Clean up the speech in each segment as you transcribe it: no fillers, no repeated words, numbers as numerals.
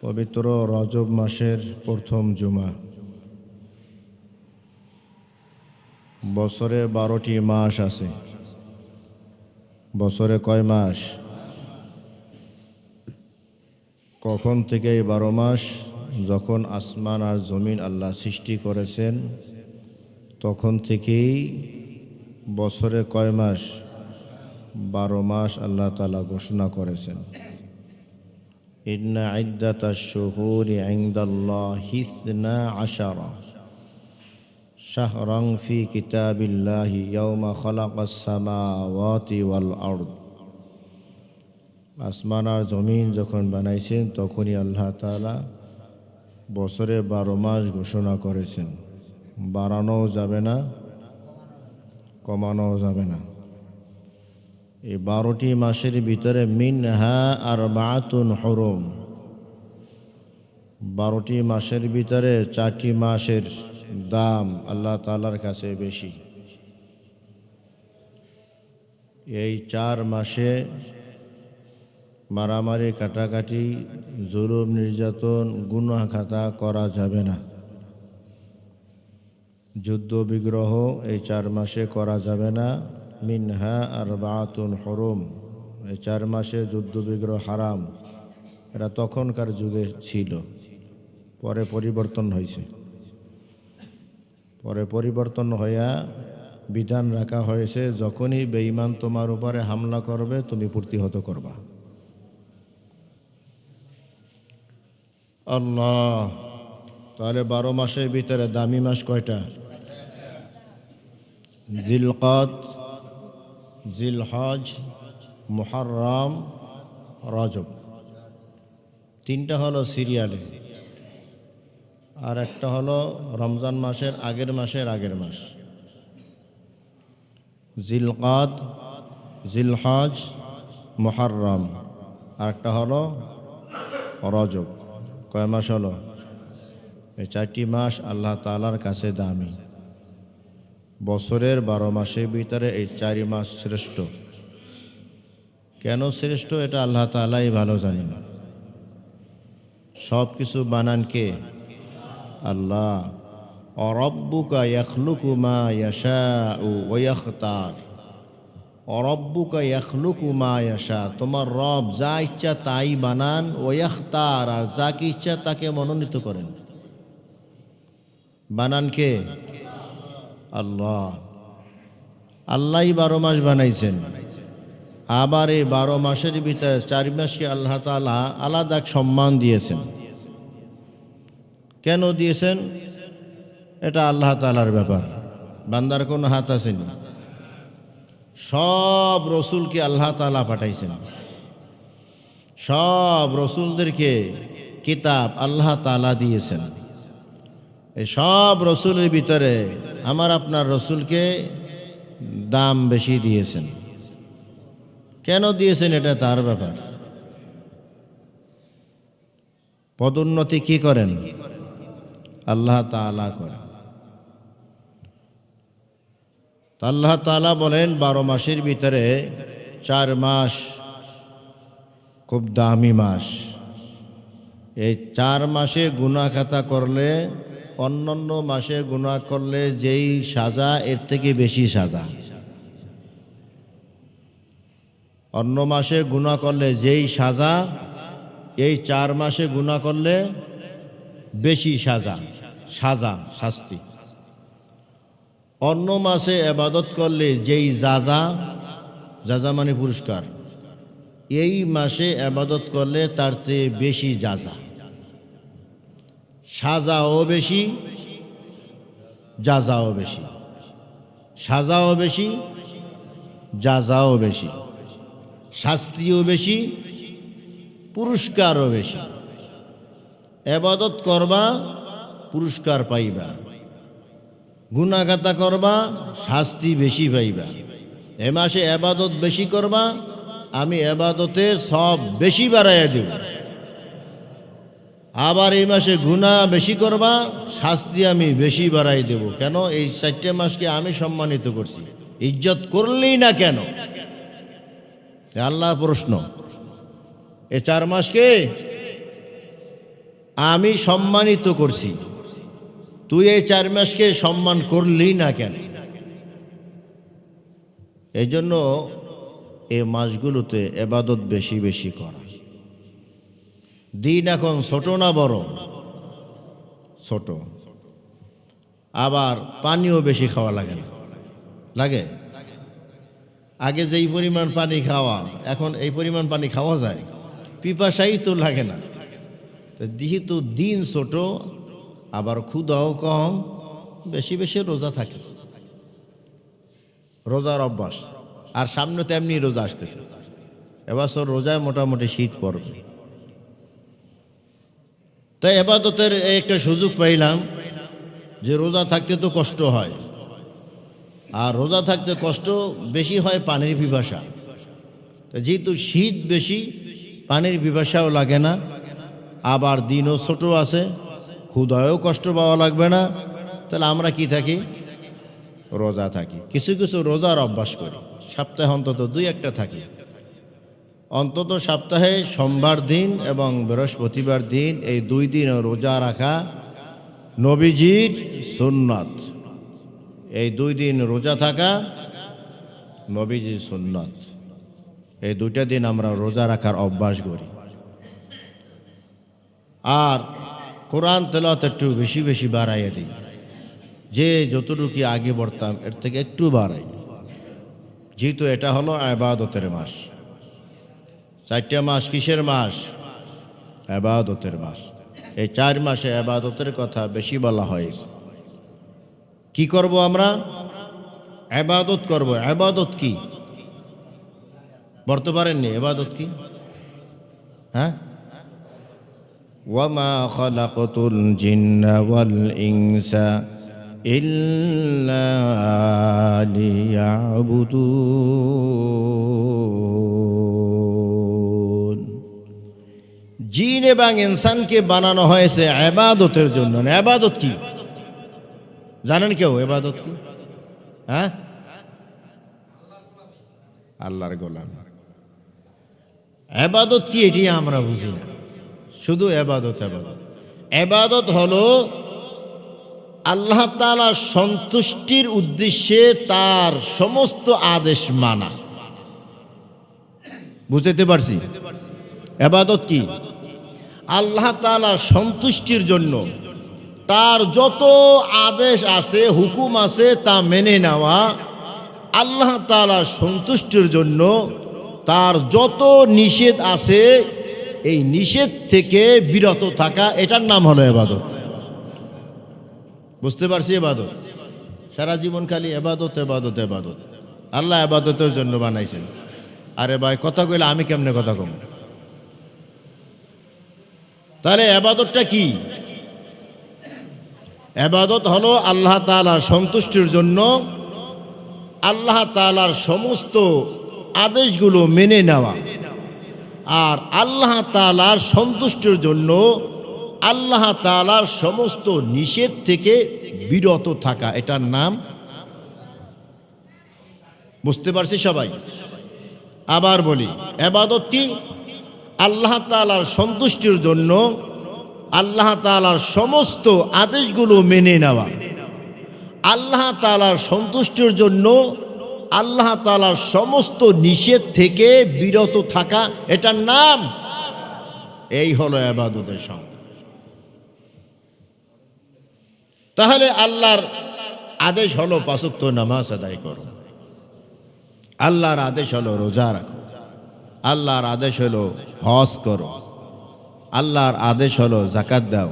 পবিত্র রজব মাসের প্রথম জুমা। বছরে 12টি মাস আছে। বছরে কয় মাস? কখন থেকে এই 12 মাস? যখন আসমান আর জমিন আল্লাহ সৃষ্টি করেছেন তখন থেকেই বছরে কয় মাস? 12 মাস আল্লাহ তাআলা ঘোষণা করেছেন। ইন্না ইদ্দাতাশ শুহুরি ইনদাল্লাহি 12 শাহরান ফি কিতাবিল্লাহি ইয়াওমা খালাকাস সামাওয়াতি ওয়াল আরদ। আসমান আর জমিন যখন বানাইছেন তখনই আল্লাহ তাআলা বছরে 12 মাস ঘোষণা করেছেন। বাড়ানো যাবে না, কমানো যাবে না। এই 12টি মাসের ভিতরে মিনহা আরবাআতুন হুরুম, 12টি মাসের ভিতরে 4টি মাসের দাম আল্লাহ তাআলার কাছে বেশি। এই 4 মাসে মারামারি, কাটাকাটি, জুলুম, নির্যাতন, গুনাহ খাতা করা যাবে না। যুদ্ধ বিগ্রহ এই 4 মাসে করা যাবে না। মিনহা আরবাআতুন হুরুম, এই 4 মাসে যুদ্ধ বিগ্রহ হারাম। এটা তখনকার যুগে ছিল, পরে পরিবর্তন হয়েছে। পরে পরিবর্তন হইয়া বিধান রাখা হয়েছে, যখনই বেঈমান তোমার উপরে হামলা করবে তুমি প্রতিহত করবা। আল্লাহ, তাহলে 12 মাসের ভিতরে দামি মাস কয়টা? জিলকাদ, জিলহজ, মুহররম, রজব। 3টা হলো সিরিয়ালে, আর একটা হলো রমজান মাসের আগের মাস। জিলকাদ, জিলহজ, মুহররম, আর একটা হলো রজব। কয় মাস হলো? এই 4টি মাস আল্লাহ তাআলার কাছে দামি। বছরের 12 মাসের ভিতরে এই 4 মাস শ্রেষ্ঠ। কেন শ্রেষ্ঠ এটা আল্লাহ তাআলাই ভালো জানেন। সব কিছু বানান কে? আল্লাহ। অরব্বুকা ইয়াখলুকু মা ইয়াশাউ ওয়া ইয়াখতার। অরব্বুকা ইয়াখলুকু মা ইয়াশা, তোমার রব যা ইচ্ছা তাই বানান। ওয়া ইয়াখতার, আর যাকে ইচ্ছা তাকে মনোনীত করেন। বানান কে? আল্লাহ। আল্লাহই 12 মাস বানাইছেন। আবার এই 12 মাসের ভিতরে 4 মাসকে আল্লাহ তাআলা আলাদা সম্মান দিয়েছেন। কেন দিয়েছেন? এটা আল্লাহ তাআলার ব্যাপার, বান্দার কোনো হাত আছে না। সব রসুলকে আল্লাহ তাআলা পাঠাইছেন। সব রসুলদেরকে কিতাব আল্লাহ তাআলা দিয়েছেন। এই সব রসুলের ভিতরে আমার আপনার রসুলকে দাম বেশি দিয়েছেন। কেন দিয়েছেন এটা তার ব্যাপার। পদোন্নতি কি করেন? আল্লাহ তাআলা করেন। আল্লাহ তাআলা বলেন 12 মাসের ভিতরে 4 মাস খুব দামি মাস। এই 4 মাসে গুনাহ খাতা করলে, অন্যান্য মাসে গুনাহ করলে যেই সাজা এর থেকে বেশি সাজা। অন্য মাসে গুনাহ করলে যেই সাজা, এই 4 মাসে গুনাহ করলে বেশি সাজা, শাস্তি। অন্য মাসে ইবাদত করলে যেই যাজা মানে পুরস্কার, এই মাসে ইবাদত করলে তার চেয়ে বেশি সাজাও বেশি, যাজাও বেশি। সাজাও বেশি, যাজাও বেশি, শাস্তিও বেশি, পুরস্কারও বেশি। ইবাদত করবা, পুরস্কার পাইবা। গুনাহ খাতা করবা, শাস্তি বেশি পাইবা। এ মাসে ইবাদত বেশি করবা, আমি ইবাদতের সব বেশি বাড়াইয়া দেব। আবার এই মাসে গুনাহ বেশি করবা, শাস্তি আমি বেশি বাড়াই দেব। কেন? এই 4টে মাসকে আমি সম্মানিত করছি। ইজ্জত করলেই না কেন? আল্লাহ প্রশ্ন। এই 4 মাসকে আমি সম্মানিত করছি, তুই এই 4 মাসকে সম্মান করলি না কেন? এই জন্য এই মাসগুলোতে ইবাদত বেশি বেশি করা। দিন এখন ছোট না বড়? ছোট। আবার পানিও বেশি খাওয়া লাগে না, লাগে? আগে যেই পরিমাণ পানি খাওয়া, এখন এই পরিমাণ পানি খাওয়া যায়? পিপাসাই তো লাগে না। তো যেহেতু দিন ছোট, আবার ক্ষুধাও কম, বেশি বেশি রোজা থাকে, রোজার অভ্যাস। আর সামনে তো এমনি রোজা আসতেছে, এবছর রোজায় মোটামুটি শীত পড়বে। তাই ইবাদতের একটা সুযোগ পাইলাম যে রোজা থাকতে তো কষ্ট হয়, আর রোজা থাকতে কষ্ট বেশি হয় পানির পিপাসা। যেহেতু শীত বেশি, পানির পিপাসাও লাগে না, আবার দিনও ছোট আছে, ক্ষুধায়ও কষ্ট পাওয়া লাগবে না। তাহলে আমরা কি থাকি? রোজা থাকি। কিছু কিছু রোজার অভ্যাস করি, সপ্তাহে অন্তত 2-1টা থাকি। অন্তত সপ্তাহে সোমবার দিন এবং বৃহস্পতিবার দিন, এই 2 দিন রোজা রাখা নবীজির সুন্নাত। এই 2 দিন রোজা থাকা নবীজির সুন্নাত। এই 2টা দিন আমরা রোজা রাখার অভ্যাস করি। আর কোরআন তেলাওয়াত একটু বেশি বেশি বাড়াইয়া দিই, যে যতটুকু আগে পড়তাম এর থেকে একটু বাড়াই, যেহেতু এটা হলো ইবাদতের মাস। 4টা মাস কিসের মাস? ইবাদতের মাস। এই 4 মাসে ইবাদতের কথা বেশি বলা হয়। কি করব আমরা? ইবাদত করব। ইবাদত কি বলতে পারেননি? ইবাদত কি? হ্যাঁ, ওয়ামা খালাকতুল জিন্না ওয়াল ইনসা ইল্লা লিয়াবুদুন। জিন এবং ইনসানকে বানানো হয়েছে ইবাদতের জন্য। ইবাদত কি জানেন কেউ? ইবাদত কি? হ্যাঁ, আল্লাহর গোলাম। ইবাদত কি এটি আমরা বুঝি না, শুধু ইবাদত। ইবাদত হলো আল্লাহ তাআলার সন্তুষ্টির উদ্দেশ্যে তার সমস্ত আদেশ মানা। বুঝতে পারছি? ইবাদত কি? আল্লাহ তাআলার সন্তুষ্টির জন্য তার যত আদেশ আছে, হুকুম আছে, তা মেনে নেওয়া। আল্লাহ তাআলার সন্তুষ্টির জন্য তার যত নিষেধ আছে, এই নিষেধ থেকে বিরত থাকা, এটার নাম হলো ইবাদত। বুঝতে পারছি? ইবাদত সারা জীবন খালি ইবাদত ইবাদত ইবাদত। আল্লাহ ইবাদতের জন্য বানাইছেন। আরে ভাই, কথা কইলে আমি কেমনে কথা কম? তাহলে ইবাদতটা কি? ইবাদত হলো আল্লাহ তাআলার সন্তুষ্টির জন্য আল্লাহ তাআলার সমস্ত আদেশগুলো মেনে নেওয়া, আর আল্লাহ তাআলার সন্তুষ্টির জন্য আল্লাহ তাআলার সমস্ত নিষেধ থেকে বিরত থাকা, এটার নাম। বুঝতে পারছি সবাই? আবার বলি, ইবাদত কি? আল্লাহ তাআলার সন্তুষ্টির জন্য আল্লাহ তাআলার সমস্ত আদেশগুলো মেনে নেওয়া, আল্লাহ তাআলার সন্তুষ্টির জন্য আল্লাহ তাআলার সমস্ত নিষেধ থেকে বিরত থাকা, এটার নাম। এই হলো ইবাদতের সংজ্ঞা। তাহলে আল্লাহর আদেশ হলো 5 ওয়াক্ত নামাজ আদায় করো, আল্লাহর আদেশ হলো রোজা রাখো, আল্লাহর আদেশ হলো হজ করো, আল্লাহর আদেশ হলো যাকাত দাও,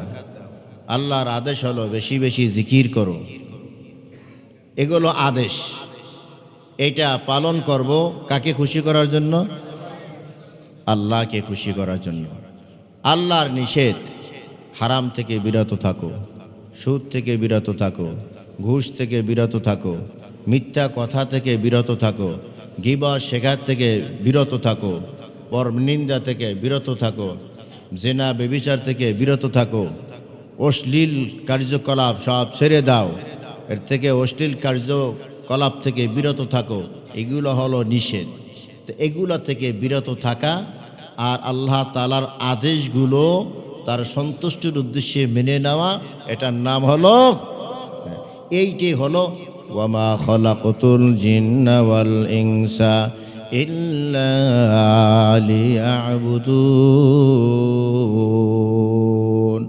আল্লাহর আদেশ হলো বেশি বেশি জিকির করো। এগুলো আদেশ। এটা পালন করব কাকে খুশি করার জন্য? আল্লাহকে খুশি করার জন্য। আল্লাহর নিষেধ, হারাম থেকে বিরত থাকো, সুদ থেকে বিরত থাকো, ঘুষ থেকে বিরত থাকো, মিথ্যা কথা থেকে বিরত থাকো, গীবত শেখার থেকে বিরত থাকো, পরনিন্দা থেকে বিরত থাকো, জেনা ব্যভিচার থেকে বিরত থাকো, অশ্লীল কার্যকলাপ সব ছেড়ে দাও, এর থেকে অশ্লীল কার্যকলাপ থেকে বিরত থাকো। এগুলো হলো নিষেধ। তো এগুলো থেকে বিরত থাকা আর আল্লাহ তাআলার আদেশগুলো তার সন্তুষ্টির উদ্দেশ্যে মেনে নেওয়া, এটার নাম হলো, এইটাই হলো ওয়ামা খলাকতুল জিন্না ওয়াল ইনসা ইল্লা লিয়াবুদুন।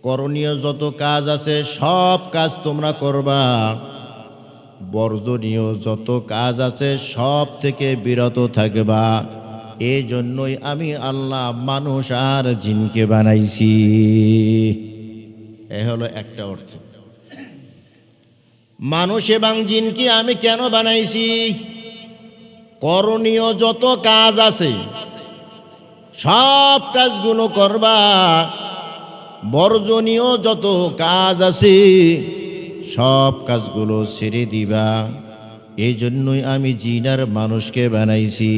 করণীয় যত কাজ আছে সব কাজ তোমরা করবা, বর্জনীয় যত কাজ আছে সব থেকে বিরত থাকবা। এই জন্যই আমি আল্লাহ মানুষ আর জিনকে বানাইছি। এ হলো একটা অর্থ। মানুষ এবং জিনকে আমি কেন বানাইছি? করণীয় যত কাজ আছে সব কাজগুলো করবা, বর্জনীয় যত কাজ আছে সব কাজগুলো ছেড়ে দিবা। এই জন্যই আমি জিন আর মানুষকে বানাইছি।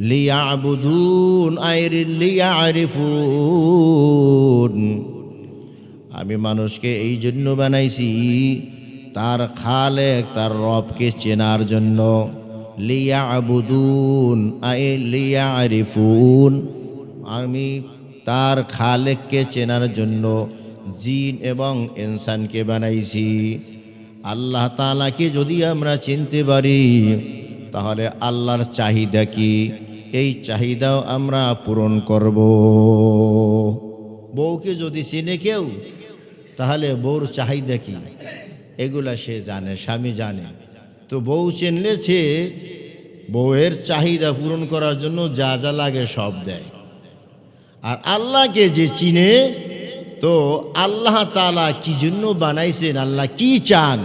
লিয়াবুদুন আইরি লিয়ারিফুন, আমি মানুষকে এই জন্য বানাইছি তার খালেক তার রবকে চেনার জন্য। লিয়াবুদুন আই লিয়ারিফুন, আমি তার খালেককে চেনার জন্য জিন এবং ইনসানকে বানাইছি। আল্লাহ তাআলাকে যদি আমরা চিনতে পারি তাহলে আল্লাহর চাহিদা কি, এই চাহিদাও আমরা পূরণ করব। বউকে যদি চিনে কেউ তাহলে বউর চাহিদা কি এগুলা সে জানে, স্বামী জানে। তো বউ চিনলে সে বউয়ের চাহিদা পূরণ করার জন্য যা যা লাগে সব দেয়। আর আল্লাহকে যে চিনে, তো আল্লাহ তাআলা কি জন্য বানাইছেন, আল্লাহ কি চান,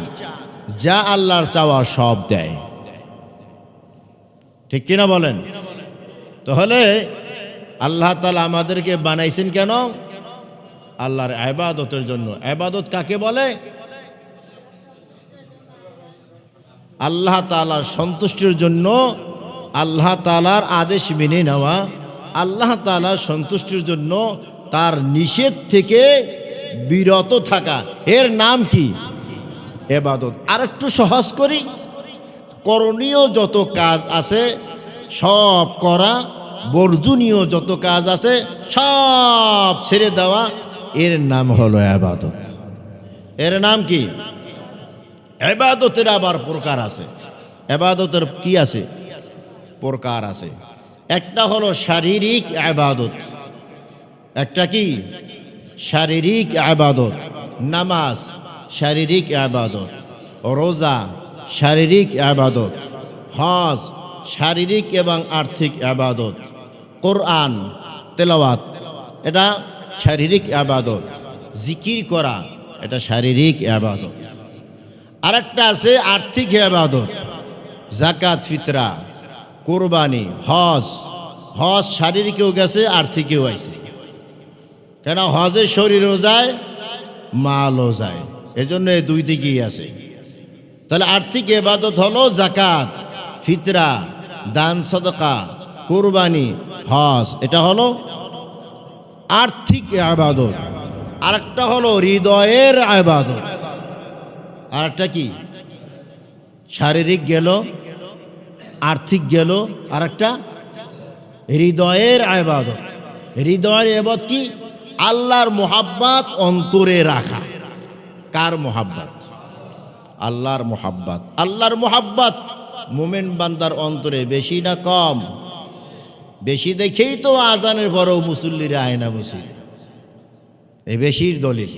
যা আল্লাহর চাওয়া সব দেয়। ঠিক কিনা বলেন? তাহলে আল্লাহ তাআলা আমাদেরকে বানাইছেন কেন? আল্লাহর ইবাদতের জন্য। ইবাদত কাকে বলে? আল্লাহ তাআলার সন্তুষ্টির জন্য, আল্লাহ তাআলার আদেশ মেনে নেওয়া, আল্লাহ তাআলার সন্তুষ্টির জন্য তার নিষেধ থেকে বিরত থাকা, এর নাম কি? ইবাদত। আর একটু সহজ করি, করণীয় যত কাজ আছে সব করা, বর্জনীয় যত কাজ আছে সব ছেড়ে দেওয়া, এর নাম হলো ইবাদত। এর নাম কি? ইবাদতের আবার প্রকার আছে। ইবাদতের কি আছে? প্রকার আছে। একটা হলো শারীরিক ইবাদত, একটা কি? শারীরিক ইবাদত। নামাজ শারীরিক ইবাদত, রোজা শারীরিক ইবাদত, হজ শারীরিক এবং আর্থিক ইবাদত, কোরআন তেলাওয়াত এটা শারীরিক ইবাদত, জিকির করা এটা শারীরিক ইবাদত। আরেকটা আছে আর্থিক ইবাদত, যাকাত ফিতরা কোরবানি হজ। হজ শারীরিকেও গেছে আর্থিকেও আছে, কেন হজে শরীরও যায় মালও যায়, এজন্য এই দুই দিকেই আছে। তাহলে আর্থিক ইবাদত হলো যাকাত ফিতরা দান সদকা কোরবানি হজ, এটা হলো আর্থিক ইবাদত। আরেকটা হলো হৃদয়ের ইবাদত। আরেকটা কি? শারীরিক গেল আর্থিক গেল, আরেকটা হৃদয়ের ইবাদত। হৃদয়ের ইবাদত কি? আল্লাহর মোহাব্বত অন্তরে রাখা। কার মোহাব্বত? আল্লাহর মোহাব্বত। আল্লাহর মোহাব্বত মুমিন বান্দার অন্তরে বেশি না কম? বেশি দেখেই তো আজানের পরেও মুসল্লিরা আয় না মসজিদে, এই বেশির দলিল।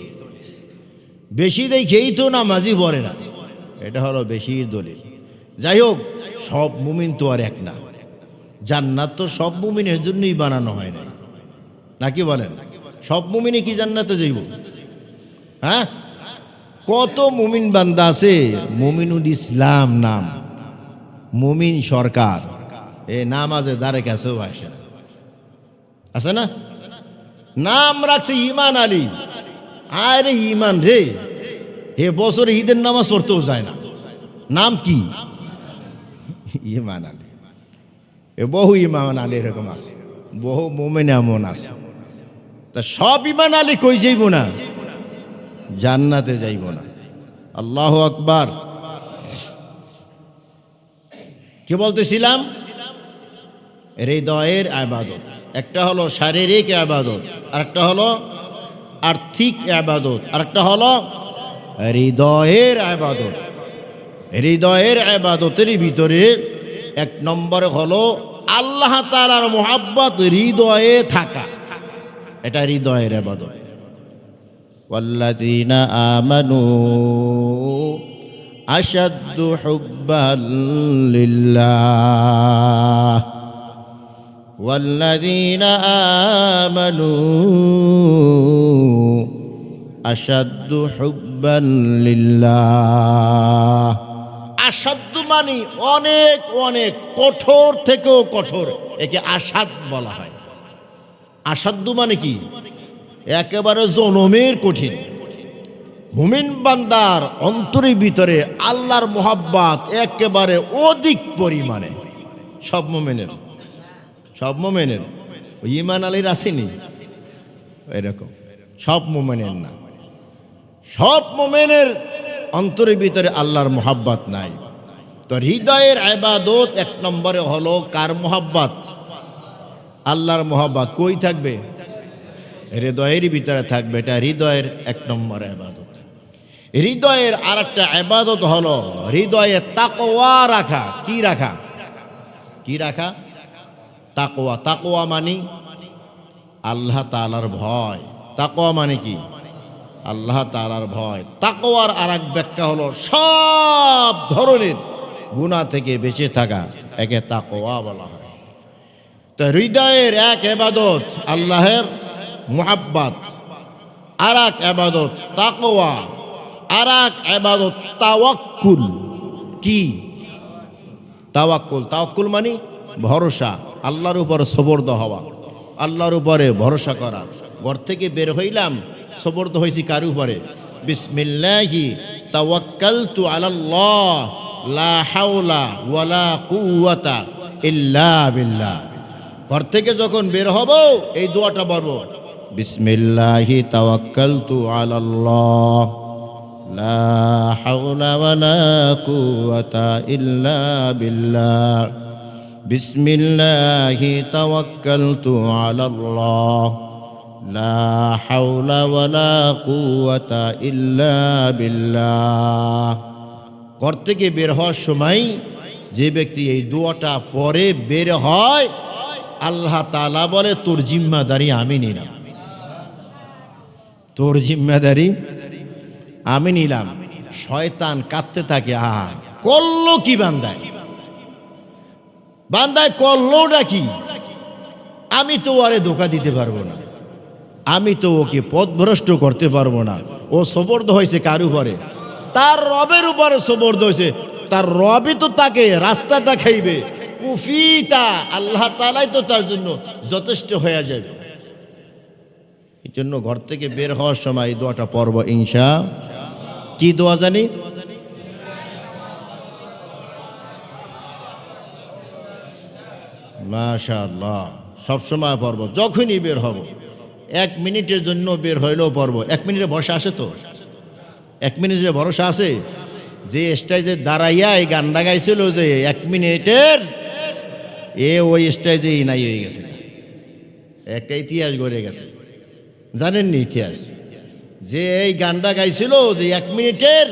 বেশি দেখেই তো নামাজি পড়ে না, এটা হলো বেশির দলিল। যাই হোক, সব মুমিন তো আর এক না। জান্নাত তো সব মুমিনের জন্যই বানানো হয় না, নাকি বলেন? সব মুমিনে কি জান্নাতে যাইব? হ্যাঁ, কত মুমিন বান্দা আছে, মুমিনুল ইসলাম নাম, মুমিন সরকার, এ নামাজে দাঁড়ে কাছেও আসে না, আছে না? নাম রাখছে ইমান আলী। আরে ইমান রে, এ বছরে ঈদের নামাজ পড়তেও যায় না, নাম কি? ইমান আলী। এ বহু ইমান আলী এরকম আছে, বহু মুমিন এমন আছে। তা সব ইমান আলী কই যাইব না? জান্নাতে যাইব না। আল্লাহু আকবার। কি বলতেছিলাম? হৃদয়ের ইবাদত। একটা হলো শারীরিক ইবাদত, আরেকটা হলো আর্থিক ইবাদত, আরেকটা হলো হৃদয়ের ইবাদত। হৃদয়ের ইবাদতের ভিতরে এক নম্বরে হলো আল্লাহ তাআলার মুহাব্বত হৃদয়ে থাকা, এটা হৃদয়ের ইবাদত। ওয়াল্লাযীনা আমানু আশাদ্দু হুব্বান লিল্লাহ, ওয়াল্লাযীনা আমানু আশাদ্দু হুব্বান লিল্লাহ। আসাধ্য মানে অনেক অনেক কঠোর থেকেও কঠোর, একে আসাদ বলা হয়। আসাধ্য মানে কি? একেবারে জনমের কঠিন। মুমিন বান্দার অন্তরের ভিতরে আল্লাহর মোহাব্বত একেবারে অধিক পরিমাণে। সব মোমেনের ঈমান আলীর আসেনি এরকম, সব মোমেনের না। সব মোমেনের অন্তরের ভিতরে আল্লাহর মোহাব্বত নাই। তো হৃদয়ের ইবাদত এক নম্বরে হলো কার মোহাব্বত? আল্লাহর মোহাব্বত। কই থাকবে? হৃদয়ের ভিতরে থাকবে। এটা হৃদয়ের এক নম্বর ইবাদত। হৃদয়ের আর একটা ইবাদত হলো হৃদয়ে তাকওয়া রাখা। কি রাখা? কি রাখা? তাকওয়া। তাকওয়া মানে আল্লাহ তাআলার ভয়। তাকওয়া মানে কি? আল্লাহ তাআলার ভয়। তাকওয়ার আর এক ব্যাখ্যা হলো সব ধরনের গুনাহ থেকে বেঁচে থাকা, একে তাকওয়া বলা হয়। তো হৃদয়ের এক ইবাদত আল্লাহর মুহাব্বত, আর এক ইবাদত তাকওয়া, আর এক ইবাদত তাওয়াক্কুল। কি? তাওয়াক্কুল। তাওয়াক্কুল মানে ভরসা, আল্লাহর উপর সবর্দ হওয়া, আল্লাহর উপরে ভরসা করা। ঘর থেকে বের হইলাম, সবর্দ হয়েছি কার উপরে? বিসমিল্লাহি তাওয়াক্কালতু আলাল্লাহ লা হাওলা ওয়ালা কুওয়াতা ইল্লা বিল্লাহ। ঘর থেকে যখন বের হব এই দোয়াটা পড়ব, বিসমিল্লাহি তাওয়াক্কালতু আলাল্লাহ লা হাওলা ওয়ালা কুওয়াতা ইল্লা বিল্লাহ, বিসমিল্লাহি তাওয়াক্কালতু আলাল্লাহ লা হাওলা ওয়ালা কুওয়াতা ইল্লা বিল্লাহ। ঘর থেকে বের হওয়ার সময় যে ব্যক্তি এই দোয়াটা পরে বের হয়, আল্লাহ তাআলা বলে তোর জিম্মাদারি আমি নিলাম, তোর জিম্মাদারি আমি নিলাম। শয়তান কাঁদতে থাকে, করলো কি বান্দায়, বান্দায় করলোটা কি? আমি তো আরে ধোঁকা দিতে পারবো না, আমি তো ওকে পথভ্রষ্ট করতে পারবো না। ও সবর্দ হয়েছে কার উপরে? তার রবের উপরে সবর্দ হয়েছে। তার রবই তো তাকে রাস্তা দেখাইবে। কুফিতা, আল্লাহ তাআলাই তো তার জন্য যথেষ্ট হয়ে যাবে। এই জন্য ঘর থেকে বের হওয়ার সময় এই দোয়াটা পড়ব ইনশাআল্লাহ। কি দোয়া জানি? মাশাআল্লাহ, সবসময় পড়ব, যখনই বের হব। 1 মিনিটের জন্য বের হইলেও পড়ব। 1 মিনিটে ভরসা আসে তো? 1 মিনিটে ভরসা আছে? যে স্টেজে দাঁড়াইয়া এই গানটা গাইছিল যে 1 মিনিটের, ওই স্টেজেই নাই হয়ে গেছে। একটা ইতিহাস গড়ে গেছে, জানেননি ইতিহাস? যে এই গানটা গাইছিল যে 1 মিনিটের,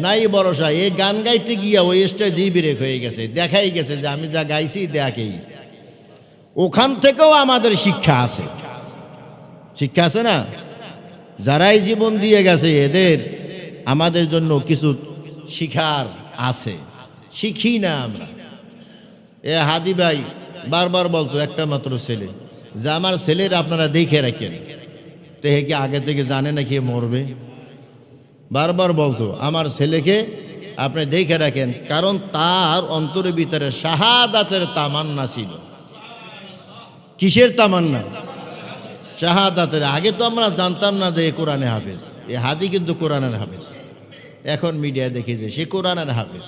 নাই ভরসা। এই গান গাইতে গিয়া ওই স্টেজেই ব্রেক হয়ে গেছে, দেখাই গেছে যে আমি যা গাইছি দেখেই। ওখান থেকেও আমাদের শিক্ষা আছে, শিক্ষা আছে না? যারাই জীবন দিয়ে গেছে এদের আমাদের জন্য কিছু শিখার আছে, শিখি না আমরা। হাদি ভাই বারবার বলতো, একটা মাত্র ছেলে, যে আমার ছেলের আপনারা দেখে রাখেন। তো হে কি আগে থেকে জানে না কি মরবে? বারবার বলতো আমার ছেলেকে আপনি দেখে রাখেন, কারণ তার অন্তরের ভিতরে শাহাদাতের তামান্না ছিল। কিসের তামান্না? শাহাদাতের। আগে তো আমরা জানতাম না যে এ কোরআনে হাফেজ, এ হাদি কিন্তু কোরআনের হাফেজ। এখন মিডিয়া দেখে যে সে কোরআনের হাফেজ,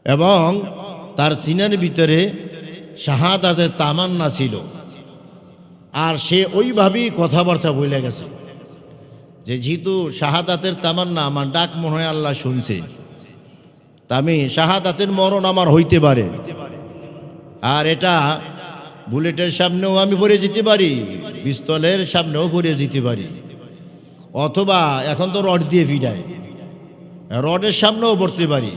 এবং তার সিনার ভিতরে শাহাদাতের তামান্না ছিল। আর সে ওইভাবেই কথাবার্তা বলে গেছে যে যেহেতু শাহাদাতের তামান্না, আমার ডাক মনে হয় আল্লাহ শুনছে, তা আমি শাহাদাতের মরণ আমার হইতে পারে। আর এটা বুলেটের সামনেও আমি পড়ে যেতে পারি, পিস্তলের সামনেও পড়ে যেতে পারি, অথবা এখন তো রড দিয়ে ভিড়ায়, রডের সামনেও পড়তে পারি।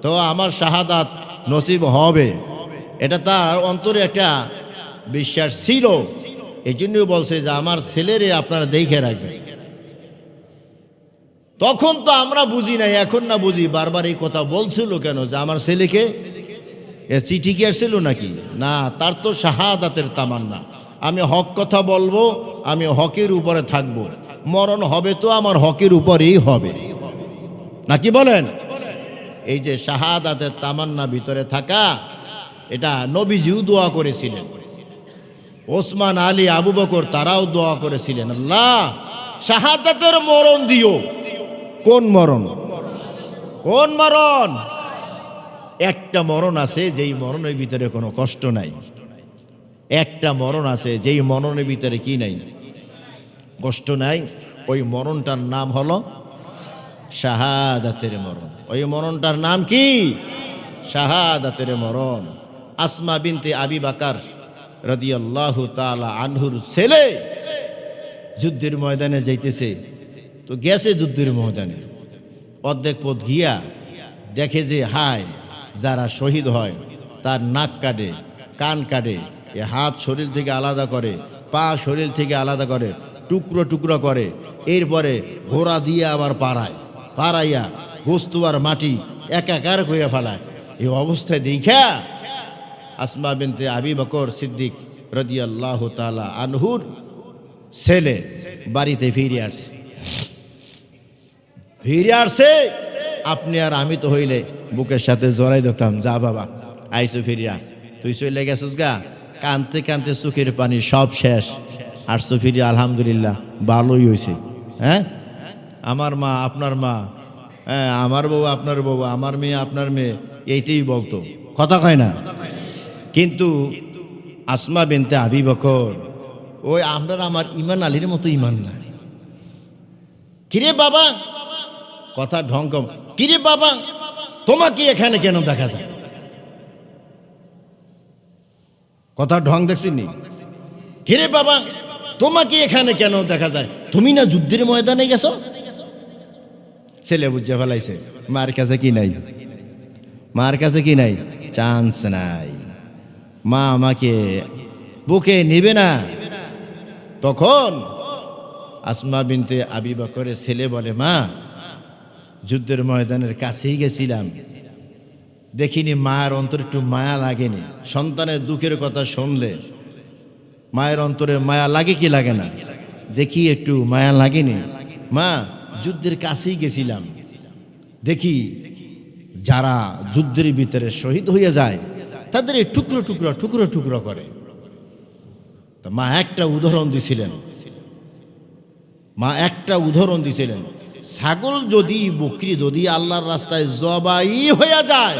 তো আমার শাহাদাত নসিব হবে, এটা তার অন্তরে একটা বিশ্বাস ছিল। এই জন্যই বলছে যে আমার ছেলেরে আপনারা দেখে রাখবেন। তখন তো আমরা বুঝি নাই, এখন না বুঝি বারবার এই কথা বলছিল কেন, যে আমার ছেলেকে এ চিঠি কি আসছিল নাকি? না, তার তো শাহাদাতের তামান্না, আমি হক কথা বলবো, আমি হকের উপরে থাকবো, মরণ হবে তো আমার হকের উপরেই হবে, নাকি বলেন? এই যে শাহাদাতের তামান্না ভিতরে থাকা, এটা নবীজিও দোয়া করেছিলেন, ওসমান, আলী, আবু বকর তারাও দোয়া করেছিলেন, আল্লাহ শাহাদাতের মরণ দিও। কোন মরণ? কোন মরণ? একটা মরণ আছে যেই মরণের ভিতরে কোনো কষ্ট নাই, একটা মরণ আছে যেই মরণের ভিতরে কি নাই, কষ্ট নাই। ওই মরণটার নাম হলো শাহাদাতের মরণ। ওই মরণটার নাম কি? শাহাদাতের মরণ। আসমা বিনতে আবি বকর রাদিয়াল্লাহু তাআলা আনহুর ছেলে যুদ্ধের ময়দানে যাইতেছে, তো গেছে যুদ্ধের ময়দানে, অর্ধেক পথ গিয়া দেখে যে হায়, যারা শহীদ হয় তার নাক কাটে, কান কাটে, এ হাত শরীর থেকে আলাদা করে, পা শরীর থেকে আলাদা করে, টুকরো টুকরো করে, এরপরে ঘোড়া দিয়ে আবার পাড়াইয়া গোস্তু আর মাটি একাকার করে ফেলায়। এই অবস্থায় দেখা আসমা বিনতে আবি বকর সিদ্দিক রাদিয়াল্লাহু তাআলা আনহুর ছেলে বাড়িতে ফিরে আসছে। আপনি আর আমি তো হইলে বুকের সাথে জড়াই দিতাম, যা বাবা আইসো ফিরিয়া, তুই চলে গেছিস গা, কানতে কানতে চোখের পানি সব শেষ, আসছো ফিরিয়া, আলহামদুলিল্লাহ ভালোই হয়েছে। হ্যাঁ, আমার মা আপনার মা, হ্যাঁ আমার বউ আপনার বউ, আমার মেয়ে আপনার মেয়ে, এইটাই বলতো, কথা কয় না। কিন্তু আসমা বিনতে আবি বকর ওই আপনার আমার ইমান আলীর মতো ইমান না। কিরে বাবা, কথা ঢং কম, কিরে বাবা তোমাকে এখানে কেন দেখা যায়? কথা ঢং দেখছিনি? কিরে বাবা তোমাকে এখানে কেন দেখা যায়? তুমি না যুদ্ধের ময়দানে গেছো? ছেলে বুঝে ফেলাইছে, মার কাছে কি নাই, মার কাছে কি নাই, চান্স নাই, মা আমাকে বুকে নিবে না। তখন আসমা বিনতে আবি বকরের ছেলে বলে, মা যুদ্ধের ময়দানের কাছেই গেছিলাম, দেখিনি মায়ের অন্তরে একটু মায়া লাগেনি? সন্তানের দুঃখের কথা শুনলে মায়ের অন্তরে মায়া লাগে কি লাগে না? দেখি একটু মায়া লাগেনি? মা যুদ্ধের কাছেই গেছিলাম, দেখি যারা যুদ্ধের ভিতরে শহীদ হয়ে যায় তাদের এই টুকরো টুকরো টুকরো টুকরো করে। তো মা একটা উদাহরণ দিছিলেন, ছাগল যদি, বকরি যদি আল্লাহর রাস্তায় জবাই হয়ে যায়,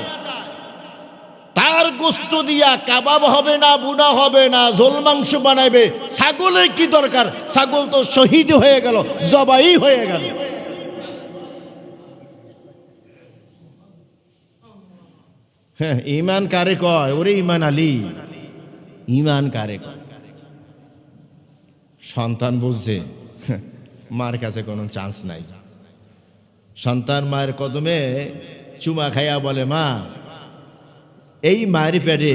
তার গোস্ত দিয়া কাবাব হবে না, বুনা হবে না, ঝোল মাংস বানাইবে, ছাগলের কি দরকার? ছাগল তো শহীদ হয়ে গেল, জবাই হয়ে গেল। হ্যাঁ, ইমান কারে কয়? ওরে ইমান আলী, ইমান কারে কয়? সন্তান বুঝছে মার কাছে কোনো চান্স নাই। সন্তান মায়ের কদমে চুমা খাইয়া বলে, মা এই মায়ের পেটে,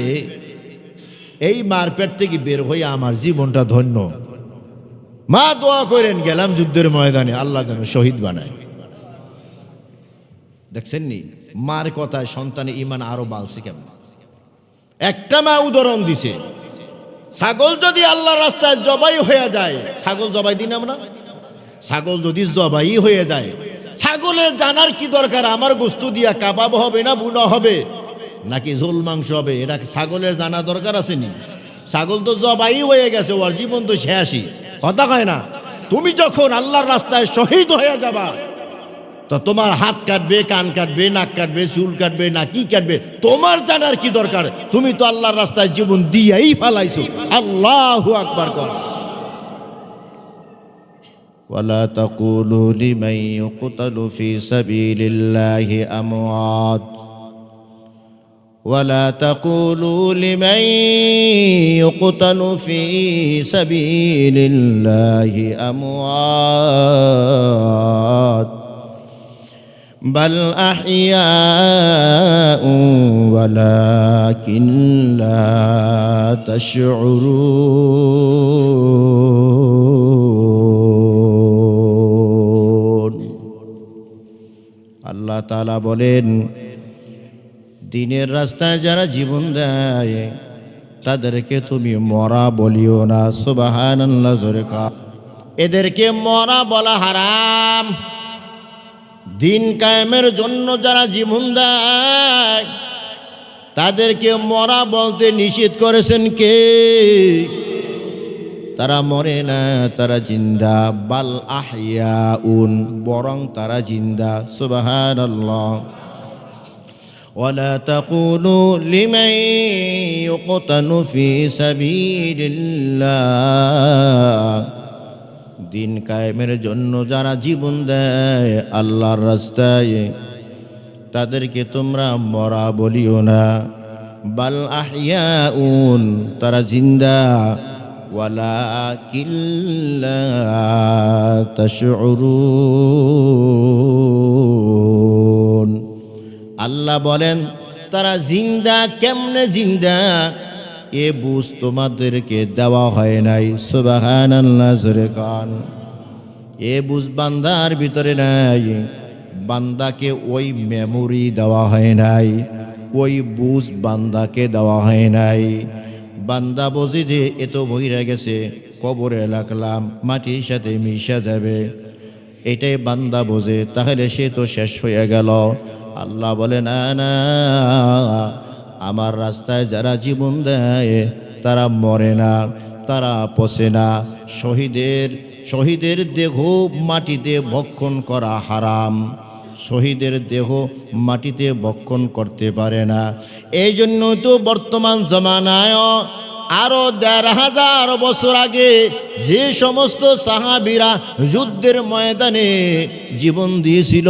এই মার পেট থেকে বের হয়ে আমার জীবনটা ধন্য। মা দোয়া করেন, গেলাম যুদ্ধের ময়দানে, আল্লাহ যেন শহীদ বানায়। দেখছেন নি মার কথায় সন্তানের ইমান আরো বাড়ছে কেমন? একটা মা উদাহরণ দিছে, ছাগল যদি আল্লাহর রাস্তায় জবাই হয়ে যায়, ছাগল জবাই দিন আমরা, ছাগল যদি জবাই হয়ে যায়, ছাগলের জানার কি দরকার আমার গোস্ত দিয়া কাবাব হবে না, বুনা হবে নাকি ঝোল মাংস হবে? এটা ছাগলের জানা দরকার আছে নি? ছাগল তো জবাই হয়ে গেছে, ওর জীবন তো শেষই, কথা কয় না? তুমি যখন আল্লাহর রাস্তায় শহীদ হয়ে যাবা, তো তোমার হাত কাটবে, কান কাটবে, নাক কাটবে, চুল কাটবে, না কি কাটবে, তোমার জানার কি দরকার? তুমি তো আল্লাহর রাস্তায় জীবন দিয়েই ফেলাইছো। আল্লাহু আকবার কর। ওয়ালা তাকুলু লিমান ইউকতালু ফি সাবিলিল্লাহি আমওয়াত ولا تقولوا لمن يقتل في سبيل الله أموات بل أحياء ولكن لا تشعرون আল্লাহ তাআলা বলেন, দিনের রাস্তায় যারা জীবন দেয় তাদেরকে তুমি মরা বলিও না। সুবহানাল্লাহ, জোরে কা। এদেরকে মরা বলা হারাম। দিন কায়েমের জন্য যারা জীবন দেয় তাদেরকে মরা বলতে নিষেধ করেছেন কে? তারা মরে না, তারা জিন্দা। বাল আহইয়াউন, বরং তারা জিন্দা। সুবহানাল্লাহ। ولا تقولوا لمن يقتل في سبيل الله দিন কায়েমের জন্য যারা জীবন দেয় আল্লাহর রাস্তায় তাদেরকে তোমরা মরা বলিও না। বাল আহইয়াউন, তারা জিন্দা। ওয়ালাকিন লা তাশউরুন, আল্লাহ বলেন তারা জিন্দা। কেমনে জিন্দা এ বুঝ তোমাদেরকে দেওয়া হয় নাই। সুবহানাল্লাহ, জোরে কান। এ বুঝ বান্দার ভিতরে নাই। বান্দাকে ওই মেমোরি দেওয়া হয় নাই, ওই বুঝ বান্দাকে দেওয়া হয় নাই। বান্দা বোঝে যে এ তো মইরা গেছে, কবরে রাখলাম, মাটির সাথে মিশা যাবে, এটাই বান্দা বোঝে। তাহলে সে তো শেষ হয়ে গেল। আল্লাহ বলেন, না, আমার রাস্তায় যারা জীবন দেয় তারা মরে না, তারা পচে না। শহীদের দেহ মাটিতে ভক্ষণ করা হারাম। শহীদের দেহ মাটিতে ভক্ষণ করতে পারে না। এই জন্য তো বর্তমান জমানায় আরো ১৫০০ বছর আগে যে সমস্ত সাহাবীরা যুদ্ধের ময়দানে জীবন দিয়েছিল,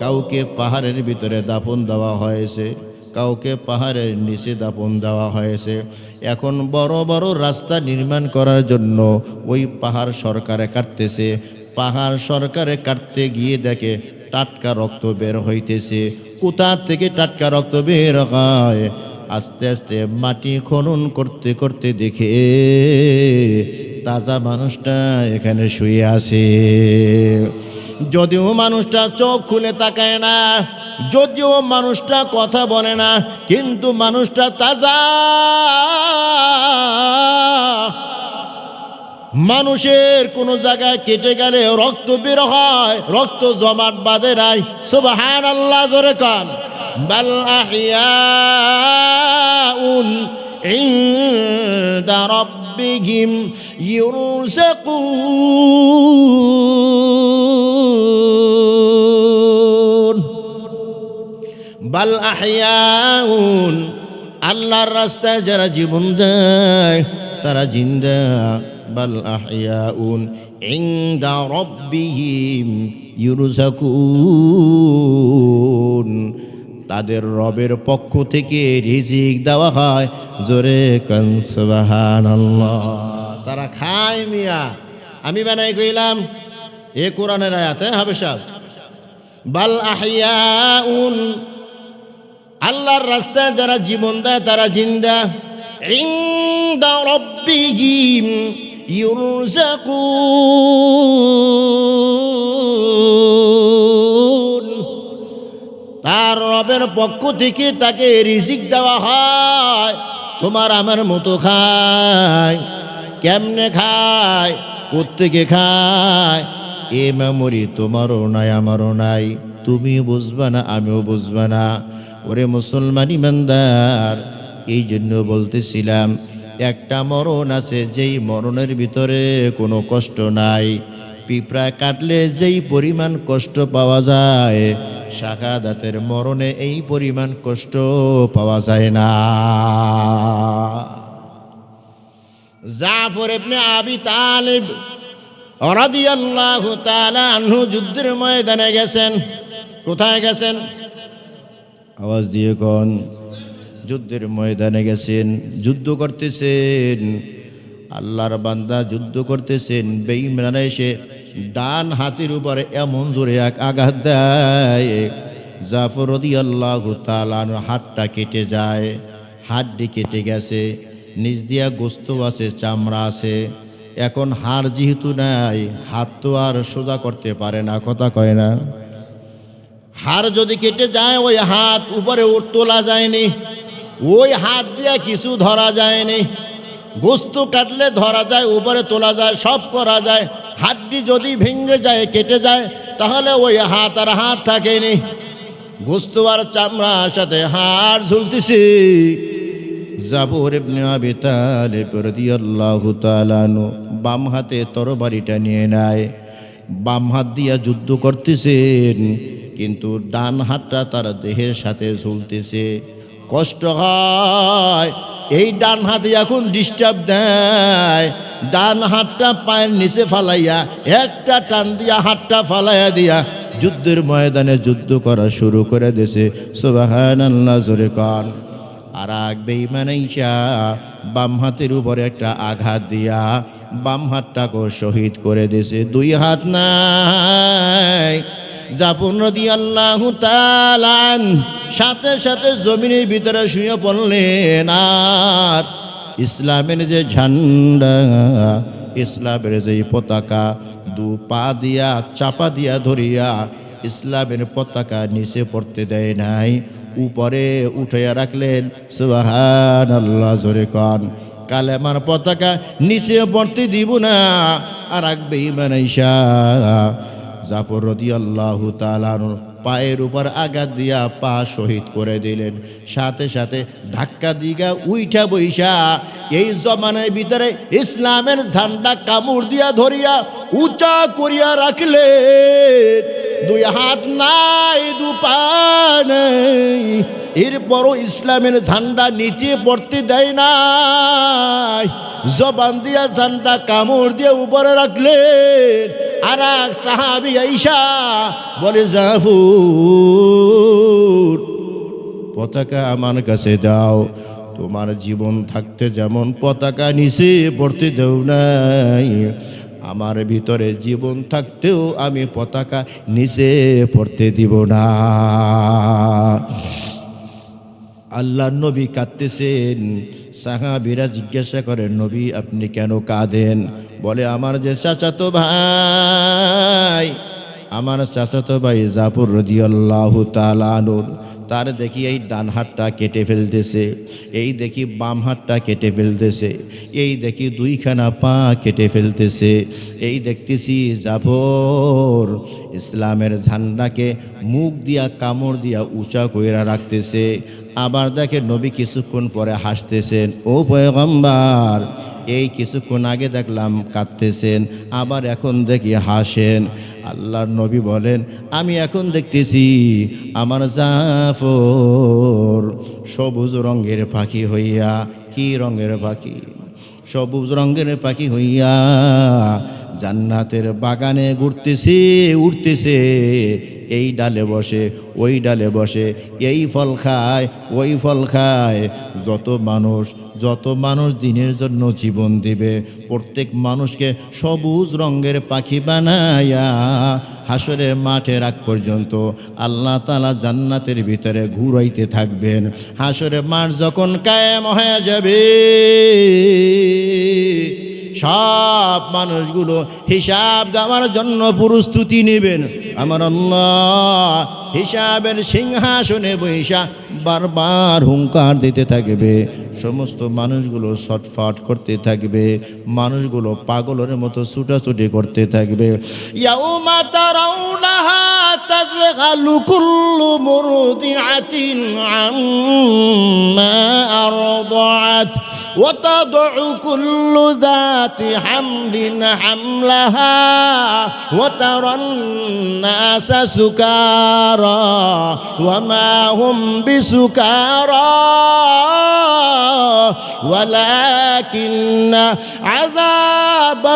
কাউকে পাহাড়ের ভিতরে দাফন দেওয়া হয়েছে, কাউকে পাহাড়ের নিচে দাফন দেওয়া হয়েছে। এখন বড় বড় রাস্তা নির্মাণ করার জন্য ওই পাহাড় সরকারে কাটতেছে। পাহাড় সরকারে কাটতে গিয়ে দেখে টাটকা রক্ত বের হইতেছে। কোথা থেকে টাটকা রক্ত বের হয়? আস্তে আস্তে মাটি খনন করতে করতে দেখে তাজা মানুষটা এখানে শুয়ে আছে। যদিও মানুষটা চোখ খুলে তাকায় না, যদিও মানুষটা কথা বলে না, কিন্তু মানুষটা তাজা। মানুষের কোন জায়গায় কেটে গেলে রক্ত বের হয়, রক্ত জমাট বাঁধে নাই। সুবহানাল্লাহ, জোরে কান। বাল আহইয়াউন ইনদা রাব্বিহিম ইউরযাকুন। বাল আহইয়াউন, আল্লাহর রাস্তায় যারা জীবন দেয় তারা জিন্দা। বাল আহইয়াউন ইনদা রাব্বিহিম ইউরযাকুন, তাদের রবের পক্ষ থেকে রিজিক দেওয়া হয়। জোরে কান সুবহানাল্লাহ। তারা খায় মিয়া, আমি বানাই কইলাম, এ কোরআনের আয়াত হবে সব। বাল আহইয়াউন, আল্লাহর রাস্তায় যারা জীবন দেয় তারা জিন্দা। ইনদা রাব্বিহিম ইউরযাকুন, তার রবের পক্ষ থেকে তাকে রিজিক দেওয়া হয়। তোমার আমার মতো খায়। কেমনে খায়? কোত্থেকে খায়? এ মেমোরি তোমারও নাই, আমারও নাই। তুমি বুঝবা না, আমিও বুঝবা না। ওরে মুসলমান ইমানদার, এই জন্য বলতেছিলাম একটা মরণ আছে যেই মরণের ভিতরে কোনো কষ্ট নাই। পিঁপড়া কাটলে যেই পরিমাণ কষ্ট পাওয়া যায়, শাহাদাতের মরণে এই পরিমাণ কষ্ট পাওয়া যায় না। জাফর ইবনে আবি তালিব রাদিয়াল্লাহু তাআলা আনহু যুদ্ধের ময়দানে গেছেন। কোথায় গেছেন? আওয়াজ দিয়ে কোন? যুদ্ধের ময়দানে গেছেন, যুদ্ধ করতেছেন, আল্লাহর বান্দা যুদ্ধ করতেছেন, বেঈমানরা এসে ডান হাতের উপরে এমন জোরে এক আঘাত দেয়, জাফর রাদিয়াল্লাহু তাআলা আনহু হাতটা কেটে যায়, হাড্ডি কেটে গেছে, নিচ দিয়া গোস্ত আছে, চামড়া আছে। এখন হাড় যেহেতু নাই, হাত তো আর সোজা করতে পারে না, কথা কয় না। হাড় যদি কেটে যায়, ওই হাত উপরে তোলা যায়নি, ওই হাত দিয়া কিছু ধরা যায়নি। গোস্ত কাটলে ধরা যায়, উপরে তোলা যায়, সব করা যায়। হাড্ডি যদি ভেঙে যায়, কেটে যায়, তাহলে ওই হাত আর হাত থাকেনি, গোস্ত আর চামড়ার সাথে হাড় ঝুলতেছে। জাবর ইবনে আবি তালিব রাদিয়াল্লাহু তাআলা আনহু বাম হাতে তরবারিটা নিয়ে নেয়, বাম হাত দিয়া যুদ্ধ করতেছেন, কিন্তু ডান হাতটা তার দেহের সাথে ঝুলতেছে। কষ্ট হয়, এই ডান হাতে এখন ডিস্টার্ব দেয়, ডান হাতটা পায়ের নিচে ফালাইয়া একটা টান দিয়া হাতটা ফালাইয়া দিয়া যুদ্ধের ময়দানে যুদ্ধ করা শুরু করে দিয়েছে। সুবহানাল্লাহ, জোরে কর। আর এক বেঈমান আইসা বাম হাতের উপরে একটা আঘাত দিয়া বাম হাতটাকে শহীদ করে দিয়েছে। দুই হাত নাই। জাফর রাদিয়াল্লাহু তাআলা সাথে সাথে জমিনের ভিতরে শুয়ে পড়লেন। আর ইসলামের যে ঝান্ডা, ইসলামের যে পতাকা, দু পা দিয়া চাপা দিয়া ধরিয়া ইসলামের পতাকা নিচে পড়তে দেয় নাই, উপরে উঠাইয়া রাখলেন। সুবহানাল্লাহ, জোরে কন। কালেমার পতাকা নিচে পড়তে দিব না। আর এক বেঈমান আইসা জাফর রাদিয়াল্লাহু তাআলা পায়ের উপর আঘাত দিয়া পা শহীদ করে দিলেন। সাথে সাথে ধাক্কা দিগা উইঠা বইসা এই জমানার ভিতরে ইসলামের ঝান্ডা কামড় দিয়া ধরিয়া উঁচা করিয়া রাখলেন। দুই হাত নাই, দু পা নেই, এরপরও ইসলামের ঝান্ডা নিচে পড়তে দেয় নাই। জবান দিয়া ঝান্ডা কামড় দিয়ে উপরে রাখলেন। আর এক সাহাবী আইসা বলে, জাফর, পতাকা আমার কাছে দাও। তোমার জীবন থাকতে যেমন পতাকা নিচে পড়তে দেও নাই, আমার ভিতরে জীবন থাকতেও আমি পতাকা নিচে পড়তে দিব না। আল্লাহর নবী কাঁদতেছেন। সাহাবীরা জিজ্ঞাসা করেন, নবী আপনি কেন কাঁদেন? বলে, আমার যে চাচাতো ভাই, আমার চাচাতো ভাই জাফর রাদিয়াল্লাহু তাআলা আনহু, তার দেখি এই ডান হাতটা কেটে ফেলতেছে, এই দেখি বাম হাতটা কেটে ফেলতেছে, এই দেখি দুইখানা পা কেটে ফেলতেছে, এই দেখতেছি জাফর ইসলামের ঝান্ডাকে মুখ দিয়া কামড় দিয়া উঁচা কইরা রাখতেছে। আবার দেখে নবী কিছুক্ষণ পরে হাসতেছেন। ও পয়গম্বর, এই কিছুক্ষণ আগে দেখলাম কাঁদতেছেন, আবার এখন দেখি হাসেন। আল্লাহর নবী বলেন, আমি এখন দেখতেছি আমার জাফর সবুজ রঙের পাখি হইয়া, কি রঙের পাখি? সবুজ রঙের পাখি হইয়া জান্নাতের বাগানে ঘুরতেছে, উঠতেছে, এই ডালে বসে, ওই ডালে বসে, এই ফল খায়, ওই ফল খায়। যত মানুষ দিনের জন্য জীবন দিবে, প্রত্যেক মানুষকে সবুজ রঙের পাখি বানায়া হাসরের মাঠে রাখ পর্যন্ত আল্লাহ তাআলা জান্নাতের ভিতরে ঘুরাইতে থাকবেন। হাসরের মাঠ যখন কায়েম হয়ে যাবে, সব মানুষগুলো হিসাব দেওয়ার জন্য প্রস্তুতি নেবেন। আমার আল্লাহ হিসাবের সিংহাসনে বৈশা বারবার হুঙ্কার দিতে থাকবে। সমস্ত মানুষগুলো ছটফট করতে থাকবে, মানুষগুলো পাগলের মতো ছুটাছুটি করতে থাকবে। ইয়াউমা তারাউনাহা তাযহালু কুল্লু মুরদিআতিন আম্মা আরদাআত ওয়া তাদউ কুল্লু যাতি হামলিন হামলাহা ওয়া তারান নাসা সুকারা ওয়া মা হুম বিসুকারা ওয়ালাকিন্না আযাবাল্লাহি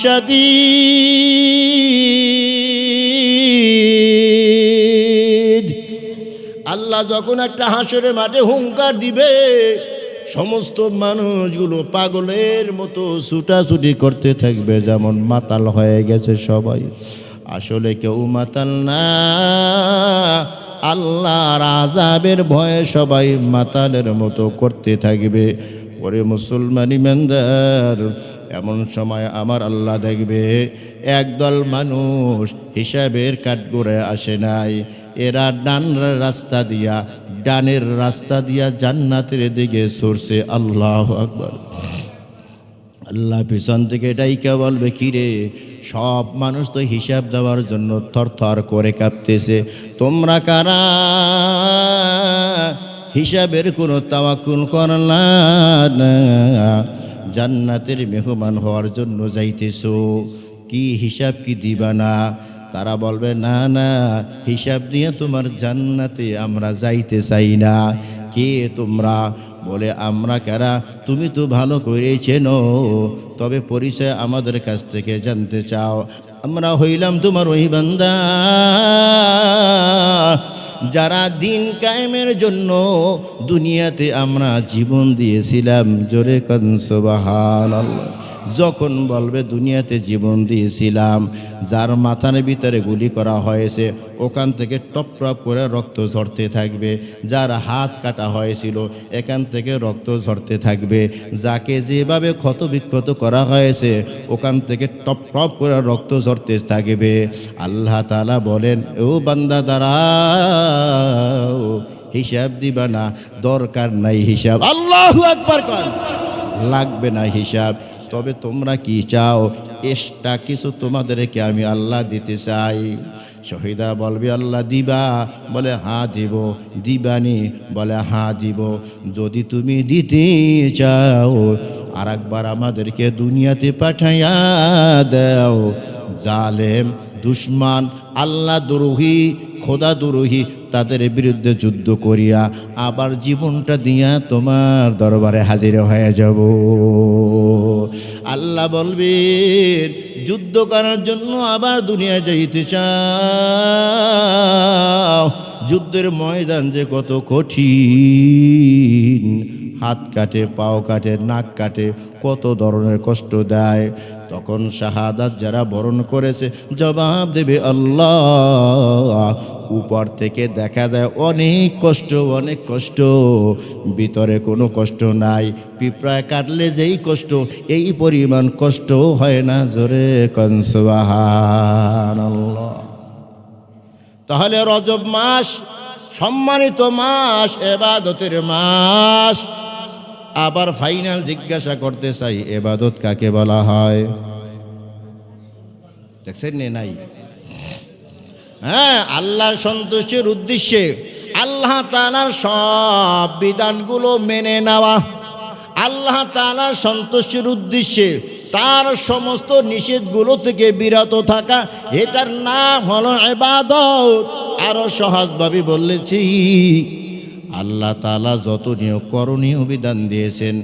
শাদীদ। আল্লাহ আল্লাহ যখন একটা হাসরের মাঠে হুঙ্কার দিবে, সমস্ত মানুষগুলো পাগলের মতো ছুটাছুটি করতে থাকবে, যেমন মাতাল হয়ে গেছে সবাই। আসলে কেউ মাতাল না, আল্লাহর আযাবের ভয়ে সবাই মাতালের মতো করতে থাকবে। ওরে মুসলমান ইমানদার, এমন সময় আমার আল্লাহ দেখবে একদল মানুষ হিসাবের কাঠগড়ায় আসে নাই, এরা ডানের রাস্তা দিয়া জান্নাতের দিকে সরছে। আল্লাহু আকবার। আল্লাহ পিছন থেকে ডাইকা বলবে, কিরে, সব মানুষ তো হিসাব দেওয়ার জন্য থরথর করে কাঁপতেছে, তোমরা কারা হিসাবের কোনো তাওয়াক্কুল করলা না, জান্নাতের মেহমান হওয়ার জন্য যাইতেছো, কি হিসাব কি দিবা না? তারা বলবে, না না, হিসাব দিয়ে তোমার জান্নাতে আমরা যাইতে চাই না। কে তোমরা? বলে, আমরা কারা তুমি তো ভালো করেই চেনো, তবে পরিচয় আমাদের কাছ থেকে জানতে চাও। আমরা হইলাম তোমার ওই বান্দা যারা দিন কায়েমের জন্য দুনিয়াতে আমরা জীবন দিয়েছিলাম। জোরে কান সুবহানাল্লাহ। যখন বলবে দুনিয়াতে জীবন দিয়েছিলাম, যার মাথার ভিতরে গুলি করা হয়েছে ওখান থেকে টপ টপ করে রক্ত ঝরতে থাকবে, যার হাত কাটা হয়েছিল এখান থেকে রক্ত ঝরতে থাকবে, যাকে যেভাবে ক্ষত বিক্ষত করা হয়েছে ওখান থেকে টপ টপ করে রক্ত ঝরতে থাকবে। আল্লাহ তাআলা বলেন, ও বান্দা দাঁড়াও, হিসাব দিবা না, দরকার নাই হিসাব। আল্লাহু আকবার কর। লাগবে না হিসাব। তবে তোমরা কি চাও? এক্সট্রা কিছু তোমাদেরকে আমি আল্লাহ দিতে চাই। শহীদা বলবে, আল্লাহ দিবা? বলে, হ্যাঁ দিব। দিবানি? বলে, হ্যাঁ দিব। যদি তুমি দিতে চাও আর একবার আমাদেরকে দুনিয়াতে পাঠাইয়া দাও, জালেম, দুশমান, আল্লাহ দ্রোহী, খোদা দ্রোহী তাদের বিরুদ্ধে যুদ্ধ করিয়া আবার জীবনটা দিয়া তোমার দরবারে হাজির হয়ে যাব। আল্লাহ বলবেন, যুদ্ধ করার জন্য আবার দুনিয়া যাইতে চাও? যুদ্ধের ময়দান যে কত কঠিন, হাত কাটে, পাও কাটে, নাক কাটে, কত ধরনের কষ্ট দেয়। তখন শাহাদাত যারা বরণ করেছে জবাব দেবে, আল্লাহ, উপর থেকে দেখা যায় অনেক কষ্ট, অনেক কষ্ট, ভিতরে কোনো কষ্ট নাই। পিঁপড়ায় কাটলে যেই কষ্ট, এই পরিমাণ কষ্ট হয় না। জোরে কোন সুবহানাল্লাহ। তাহলে রজব মাস সম্মানিত মাস, ইবাদতের মাস। আবার ফাইনাল জিজ্ঞাসা করতে চাই, ইবাদত কাকে বলা হয়? দেখছেন নাই? হ্যাঁ, আল্লাহর সন্তুষ্টির উদ্দেশ্যে আল্লাহ তাআলার সব বিধানগুলো মেনে নেওয়া, আল্লাহ তাআলার সন্তুষ্টির উদ্দেশ্যে তার সমস্ত নিষেধগুলো থেকে বিরত থাকা, এটার নাম হলো ইবাদত। আরো সহজভাবে বলেছি, আল্লাহ তাআলা যত করণীয় বিধান দিয়েছেন,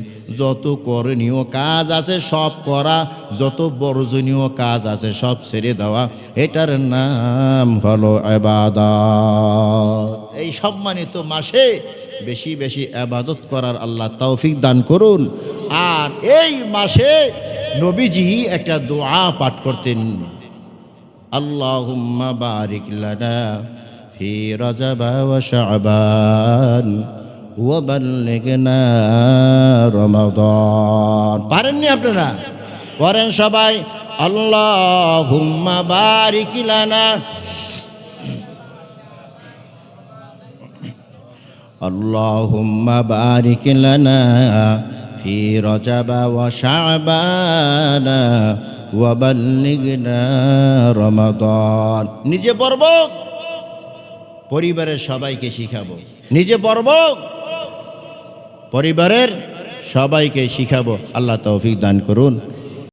যত করণীয় কাজ আছে সব করা, যত বর্জনীয় কাজ আছে সব ছেড়ে দেওয়া, এটার নাম হলো ইবাদত। এই সম্মানিত মাসে বেশি বেশি ইবাদত করার আল্লাহ তৌফিক দান করুন। আর এই মাসে নবীজি একটা দোয়া পাঠ করতেন, আল্লাহুম্মা বারিক লানা ফি রজব ওয়া শাবান ওয়া বাল্লিগনা রমাদান। পারেননি আপনারা? পড়েন সবাই, আল্লাহুম্মা বারিক লানা, আল্লাহুম্মা বারিক লানা ফি রজব ওয়া শাবান ওয়া বাল্লিগনা রমাদান। নিজে পড়ব, পরিবারের সবাইকে শিখাবো। নিজে পড়ব, পরিবারের সবাইকে শিখাবো। আল্লাহ তৌফিক দান করুন।